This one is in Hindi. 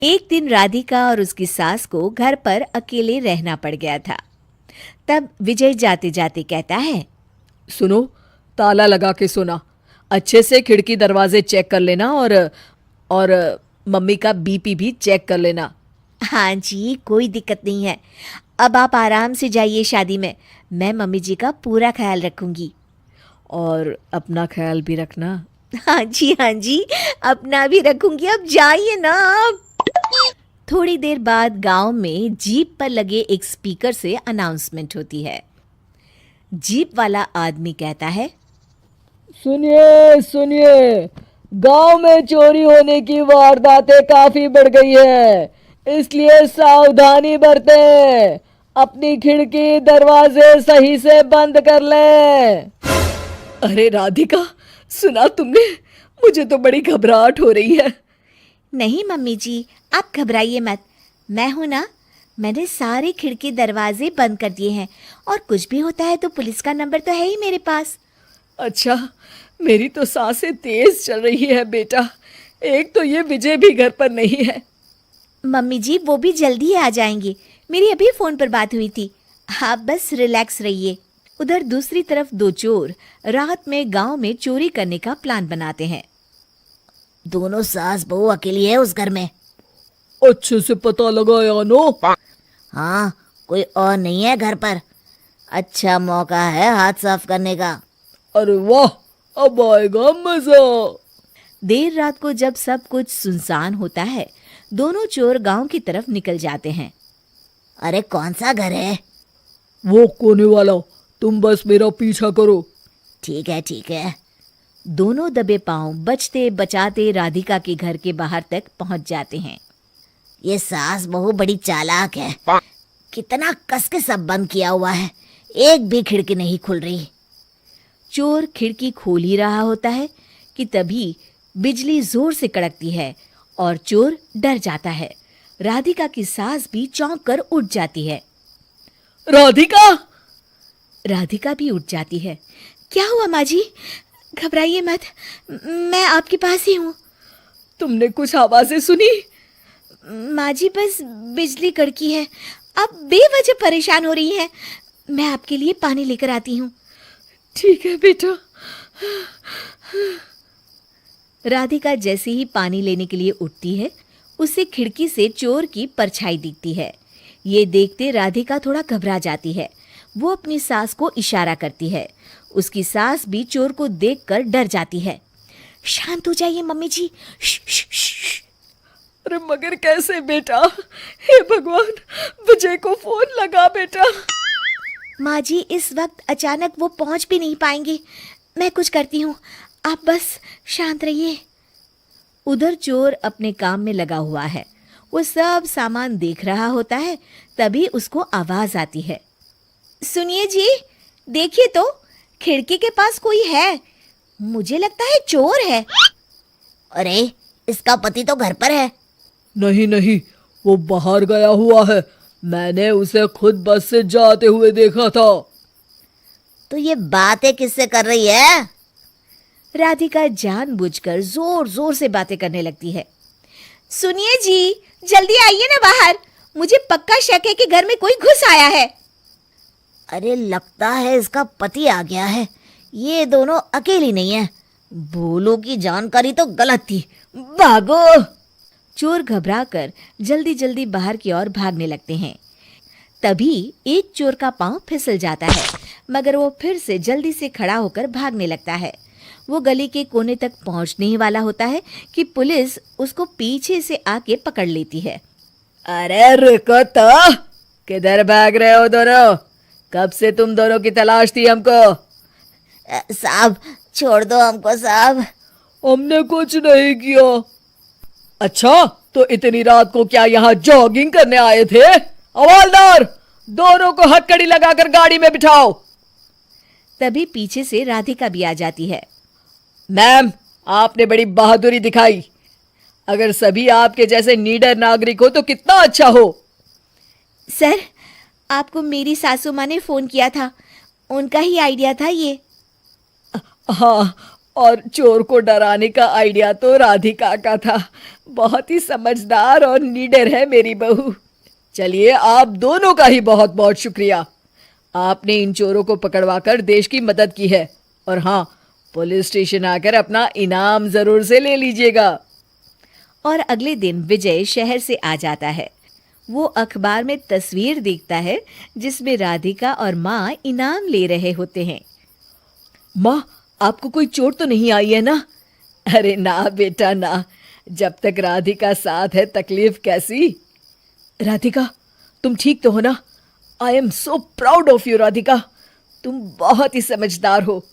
एक दिन राधिका और उसकी सास को घर पर अकेले रहना पड़ गया था। तब विजय जाते जाते कहता है, सुनो, ताला लगा के सोना। अच्छे से खिड़की दरवाजे चेक कर लेना और मम्मी का बीपी भी चेक कर लेना। हाँ जी, कोई दिक्कत नहीं है। अब आप आराम से जाइए शादी में। मैं मम्मी जी का पूरा ख्याल रखूंगी। और अपना ख्याल भी रखना। हाँ जी, हाँ जी, अपना भी रखूंगी। अब जाइए ना आप। थोड़ी देर बाद गांव में जीप पर लगे एक स्पीकर से अनाउंसमेंट होती है। जीप वाला आदमी कहता है, सुनिए सुनिए, गांव में चोरी होने की वारदातें काफी बढ़ गई है, इसलिए सावधानी बरतें। अपनी खिड़की दरवाजे सही से बंद कर लें। अरे राधिका, सुना तुमने? मुझे तो बड़ी घबराहट हो रही है। नहीं मम्मी जी, आप घबराइए मत। मैं हूं ना। मैंने सारे खिड़की दरवाजे बंद कर दिए हैं और कुछ भी होता है तो पुलिस का नंबर तो है ही मेरे पास। अच्छा, मेरी तो सांसें तेज चल रही है बेटा। एक तो ये विजय भी घर पर नहीं है। मम्मी जी, वो भी जल्दी ही आ जाएंगे। मेरी अभी फोन पर बात हुई थी। आप बस रिलैक्स रहिए। उधर दूसरी तरफ दो चोर रात में गांव में चोरी करने का प्लान बनाते हैं। दोनों सास बहू अकेली है उस घर में। अच्छे से पता लगाया नो? हाँ, कोई और नहीं है घर पर। अच्छा मौका है हाथ साफ करने का। अरे वाह, अब आएगा मजा। देर रात को जब सब कुछ सुनसान होता है, दोनों चोर गांव की तरफ निकल जाते हैं। अरे कौन सा घर है? वो कोने वाला, तुम बस मेरा पीछा करो। ठीक है ठीक है। दोनों दबे पांव बचते बचाते राधिका के घर के बाहर तक पहुंच जाते हैं। ये सास बहू बड़ी चालाक है। कितना कस के सब बंद किया हुआ है, एक भी खिड़की नहीं खुल रही। चोर खिड़की खोल ही रहा होता है कि तभी बिजली जोर से कड़कती है और चोर डर जाता है। राधिका की सास भी चौंक कर उठ जाती है। राधिका! राधिका भी उठ जाती है। क्या हुआ माँ जी? घबराइए मत, मैं आपके पास ही हूँ। तुमने कुछ आवाजें सुनी? माँ जी, बस बिजली कड़की है। आप बेवजह परेशान हो रही हैं। मैं आपके लिए पानी लेकर आती हूँ। ठीक है बेटा। राधिका जैसे ही पानी लेने के लिए उठती है, उसे खिड़की से चोर की परछाई दिखती है। ये देखते राधिका थोड़ा घबरा जाती है। वो अपनी सास को इशारा करती है। उसकी सास भी चोर को देखकर डर जाती है। शांत हो जाइए मम्मी जी। श्श। अरे मगर कैसे बेटा? हे भगवान, विजय को फोन लगा बेटा। माँ जी, इस वक्त अचानक वो पहुंच भी नहीं पाएंगे। मैं कुछ करती हूँ, आप बस शांत रहिए। उधर चोर अपने काम में लगा हुआ है। वो सब सामान देख रहा होता है। तभी उसको आवाज आती है। सुनिए जी, देखिए तो, खिड़की के पास कोई है। मुझे लगता है चोर है। अरे, इसका पति तो घर पर है। नहीं नहीं, वो बाहर गया हुआ है। मैंने उसे खुद बस से जाते हुए देखा था। तो ये बातें किससे कर रही है? राधिका जानबूझकर जोर जोर से बातें करने लगती है। सुनिए जी, जल्दी आइए ना बाहर। मुझे पक्का शक है कि घर में कोई घुस आया है। अरे, लगता है इसका पति आ गया है। ये दोनों अकेली नहीं है। भोलों की जानकारी तो गलत थी। भागो! चोर घबराकर जल्दी जल्दी बाहर की ओर भागने लगते हैं। तभी एक चोर का पांव फिसल जाता है, मगर वो फिर से जल्दी से खड़ा होकर भागने लगता है। वो गली के कोने तक पहुंचने ही वाला होता है कि पुलिस उसको पीछे से आके पकड़ लेती है। अरे रुको तो, किधर भाग रहे हो दोनों? कब से तुम दोनों की तलाश थी हमको? साहब, छोड़ दो हमको साहब। हमने कुछ नहीं किया। अच्छा, तो इतनी रात को क्या यहाँ जॉगिंग करने आए थे? हवलदार, दोनों को हथकड़ी लगाकर गाड़ी में बिठाओ। तभी पीछे से राधिका भी आ जाती है। मैम, आपने बड़ी बहादुरी दिखाई। अगर सभी आपके जैसे नीडर नागरिक हो तो कितना अच्छा हो। सर, आपको मेरी सासू माँ ने फोन किया था। उनका ही आइडिया था ये। हाँ, और चोर को डराने का आइडिया तो राधिका का था। बहुत ही समझदार और नीडर है मेरी बहू। चलिए, आप दोनों का ही बहुत बहुत शुक्रिया। आपने इन चोरों को पकड़वाकर देश की मदद की है। और हाँ, पुलिस स्टेशन आकर अपना इनाम जरूर से ले लीजिएगा। और अगले दिन विजय शहर से आ जाता है। वो अखबार में तस्वीर देखता है जिसमें राधिका और माँ इनाम ले रहे होते हैं। माँ, आपको कोई चोट तो नहीं आई है ना? अरे ना बेटा ना, जब तक राधिका साथ है तकलीफ कैसी। राधिका, तुम ठीक तो हो ना? I am so proud of you Radhika, तुम बहुत ही समझदार हो।